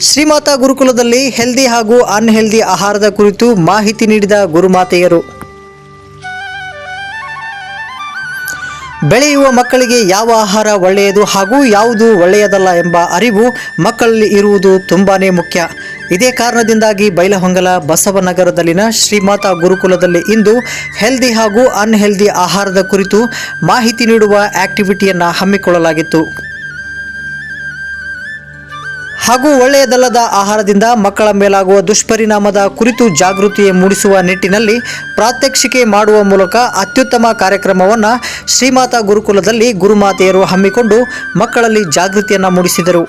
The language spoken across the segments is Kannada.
ಶ್ರೀಮಾತಾ ಗುರುಕುಲದಲ್ಲಿ ಹೆಲ್ದಿ ಹಾಗೂ ಅನ್ಹೆಲ್ದಿ ಆಹಾರದ ಕುರಿತು ಮಾಹಿತಿ ನೀಡಿದ ಗುರುಮಾತೆಯರು. ಬೆಳೆಯುವ ಮಕ್ಕಳಿಗೆ ಯಾವ ಆಹಾರ ಒಳ್ಳೆಯದು ಹಾಗೂ ಯಾವುದು ಒಳ್ಳೆಯದಲ್ಲ ಎಂಬ ಅರಿವು ಮಕ್ಕಳಲ್ಲಿ ಇರುವುದು ತುಂಬಾನೇ ಮುಖ್ಯ. ಇದೇ ಕಾರಣದಿಂದಾಗಿ ಬೈಲಹೊಂಗಲ ಬಸವನಗರದಲ್ಲಿನ ಶ್ರೀಮಾತಾ ಗುರುಕುಲದಲ್ಲಿ ಇಂದು ಹೆಲ್ದಿ ಹಾಗೂ ಅನ್ಹೆಲ್ದಿ ಆಹಾರದ ಕುರಿತು ಮಾಹಿತಿ ನೀಡುವ ಆಕ್ಟಿವಿಟಿಯನ್ನು ಹಮ್ಮಿಕೊಳ್ಳಲಾಗಿತ್ತು. ಹಾಗೂ ಒಳ್ಳೆಯದಲ್ಲದ ಆಹಾರದಿಂದ ಮಕ್ಕಳ ಮೇಲಾಗುವ ದುಷ್ಪರಿಣಾಮದ ಕುರಿತು ಜಾಗೃತಿ ಮೂಡಿಸುವ ನಿಟ್ಟಿನಲ್ಲಿ ಪ್ರಾತ್ಯಕ್ಷಿಕೆ ಮಾಡುವ ಮೂಲಕ ಅತ್ಯುತ್ತಮ ಕಾರ್ಯಕ್ರಮವನ್ನು ಶ್ರೀಮಾತಾ ಗುರುಕುಲದಲ್ಲಿ ಗುರುಮಾತೆಯರು ಹಮ್ಮಿಕೊಂಡು ಮಕ್ಕಳಲ್ಲಿ ಜಾಗೃತಿಯನ್ನು ಮೂಡಿಸಿದರು.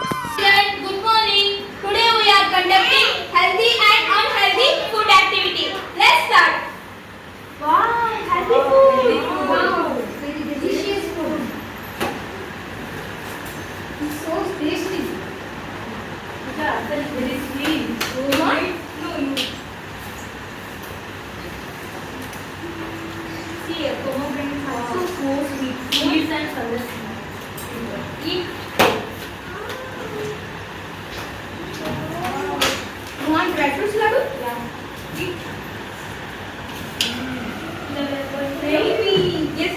Very sweet. See, a pomegranate also so sweet. Sweet and colorful. Eat. You want dry fruits, Ladu? Yeah. Eat. Baby. Yes.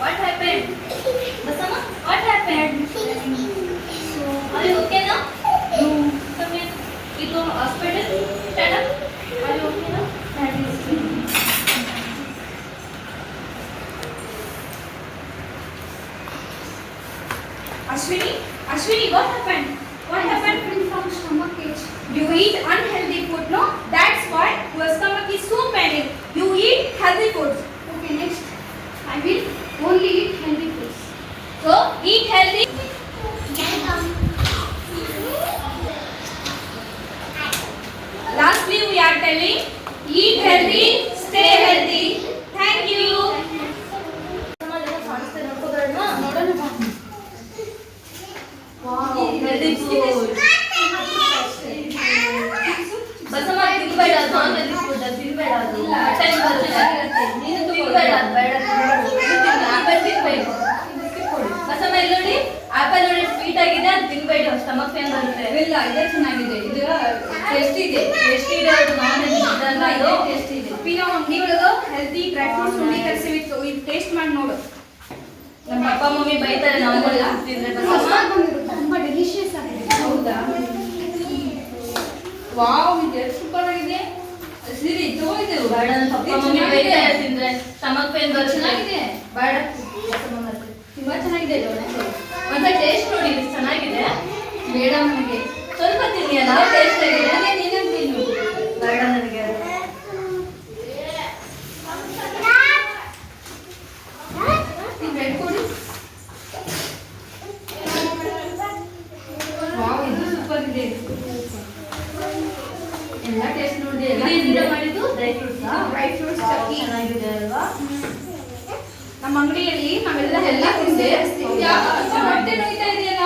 What happened? Basama, what happened? So, are you okay now? No. Come here. You go to hospital. Stand up. Are you okay now? That is good. Ashwini, what happened? What happened? From stomach ache. You eat unhealthy food, no? That's why your stomach is so paining. You eat healthy foods. Okay, next. I will only eat healthy foods. So, eat healthy. Lastly, we are telling, eat healthy, stay healthy. Thank you. Wow, healthy food. Basama, ತಿನ್ಬೇಡ non-healthy food ತಿನ್ಬೇಡ ಅದು. ಮಟನ್ ಬರುತ್ತೆ. ನೀನು ತಿನ್ಬೇಡ ಬೇಡ. ಆಪಲ್ ತಿನ್ಬೇಕು. ಬಸಮ್ಮ ಇಲ್ಲಿ ನೋಡಿ, ಆಪಲ್ ನೋಡಿ ಸ್ವೀಟ್ ಆಗಿದೆ, ಅದು ತಿನ್ಬೇಡಿ, ಸ್ಟಮಕ್ ಪೇನ್ ಬರುತ್ತೆ. ಇಲ್ಲ, ಇದೇ ಚೆನ್ನಾಗಿದೆ. ಇದು ಟೇಸ್ಟ್ ಇದೆ. ಟೇಸ್ಟ್ ಇದೆ, ಅದು non-healthy ಇದಲ್ಲ, ಇದು ಟೇಸ್ಟ್ ಇದೆ. ಪಿನೋ ಅಂಗಡಿ ಒಳಗೆ ಹೆಲ್ದಿ ಡ್ರೈ ಫ್ರೂಟ್ಸ್ ಉಂಡಿ ಕಳಿಸಿತ್ತು. ಇದು ಟೇಸ್ಟ್ ಮಾಡಿ ನೋಡು. ನಮ್ಮ ಅಪ್ಪ ಮಮ್ಮಿ ಬೈತಾರೆ ನಮ್ಮಲ್ಲ ತಿಂದ್ರೆ. ತುಂಬಾ ಡೆಲಿಷಿಯಸ್ ಆಗಿದೆ. ಹೌದಾ? ವಾವ್, ಇದು ಸೂಪರ್ ಆಗಿದೆ. ಸಿರಿ ತಗೋಯಿದ್ರು ಬೇಡ. ಪಪ್ಪ ಮಮ್ಮಿ ಬೈತಾರೆ ತಿಂದ್ರೆ ಸ್ಟಮಕ್ ಪೇನ್ ಬರುತ್ತೆ. ಚೆನ್ನಾಗಿದೆ, ಬೇಡ. ತುಂಬಾ ಚೆನ್ನಾಗಿದೆ. ಮತ್ತೆ ಟೇಸ್ಟ್ ನೋಡಿ, ಇದು ಚೆನ್ನಾಗಿದೆ. ಬೇಡ ನನಗೆ, ಸ್ವಲ್ಪ ತಿನ್ನಿ ಅಲ್ಲ, ಟೇಸ್ಟ್ ಆಗಿದೆ. ನೀನೇ ತಿನ್ನು. ಬೇಡ ನನಗೆ. ವಾವ್, ಇದು ಸೂಪರ್ ಇದೆ. ಎಲ್ಲ ಟೇಸ್ಟ್ ನೋಡಿ. ಎಲ್ಲ ಮಾಡಿದ್ದು ಡ್ರೈ ಫ್ರೂಟ್ಸ್. ಡ್ರೈ ಫ್ರೂಟ್ಸ್ ಚೆನ್ನಾಗಿದೆ ಅಲ್ವಾ? ನಮ್ಮ ಅಂಗಡಿಯಲ್ಲಿ ನಾವೆಲ್ಲ ಎಲ್ಲ ತಿಂದೆ. ಹೊಟ್ಟೆ ನೋಯ್ತಾ ಇದೆಯಲ್ಲ,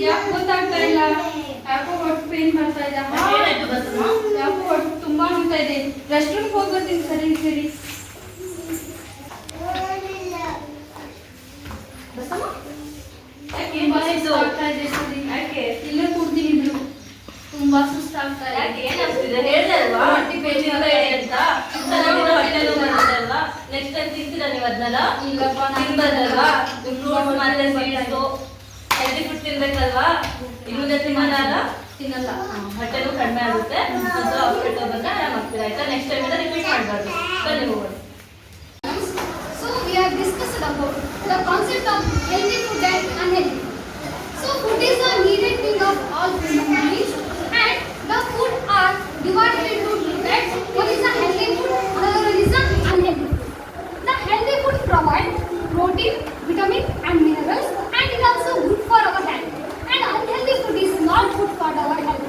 ಯಾಕೆ ಗೊತ್ತಾಗ್ತಾ ಇಲ್ಲ? ಯಾಕೋ ಹೊಟ್ಟೆ ಪೇನ್ ಬರ್ತಾ ಇದೆ. ಯಾಕೋ ಹೊಟ್ಟೆ ತುಂಬಾ ನೋಯ್ತಾ ಇದೆ. ರೆಸ್ಟ್ ರೂಮ್ಗೆ ಹೋಗಿ ಬರ್ತೀನಿ. ಸರಿ ಸರಿ. ಇಲ್ಲೇ ಕೂಡ್ತೀನಿ. ಇದ್ರು ತುಂಬಾ ಸುಸ್ತಾಗ್ತಾ ಇದೆ. ಏನಾಗ್ತಿದೆ ಹೇಳಿದೆ ಅಲ್ವಾ? ಹೊಟ್ಟೆ ಪೇನ್ ಅಂತ. ಹೊಟ್ಟೆ ನೋವು ಬರುತ್ತೆ ಅಲ್ವಾ? ನೆಕ್ಸ್ಟ್ ಟೈಮ್ ತಿಂತೀರಾ ನೀವು ಅದನ್ನೆಲ್ಲ? ಇಲ್ಲಪ್ಪ, ತಿನ್ಬಾರ್ದಲ್ವಾ? ಫ್ರೂಟ್ಸ್ ಮತ್ತೆ ಸ್ವೀಟ್ಸು ಹೆಲ್ದಿ ಫುಡ್ ತಿನ್ಬೇಕಲ್ವಾ? ಇನ್ನೊಂದೇ ತಿನ್ನಲ್ಲ, ತಿನ್ನಲ್ಲ. ಹೊಟ್ಟೆನೂ ಕಡಿಮೆ ಆಗುತ್ತೆ. ಮತ್ತು ಹಾಸ್ಪಿಟಲ್ ಬಂದ್ರೆ ಆರಾಮಾಗ್ತೀರಾ. ಆಯ್ತಾ? ನೆಕ್ಸ್ಟ್ ಟೈಮ್ ರಿಪೀಟ್ ಮಾಡಬಾರ್ದು. ಬನ್ನಿ ಹೋಗೋಣ. So we have discussed about the concept of healthy food and unhealthy. So food is a needed thing of all human beings, and the food are divided into two types. One is a healthy food, another one is a unhealthy food. The healthy food provides protein, vitamin and minerals, and it also good for our health. And unhealthy food is not good for our health.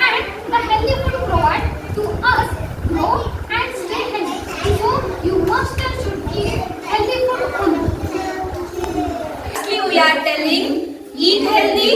And the healthy food provides to us grow and stay healthy. So you must and should eat healthy food only. We are telling, eat healthy,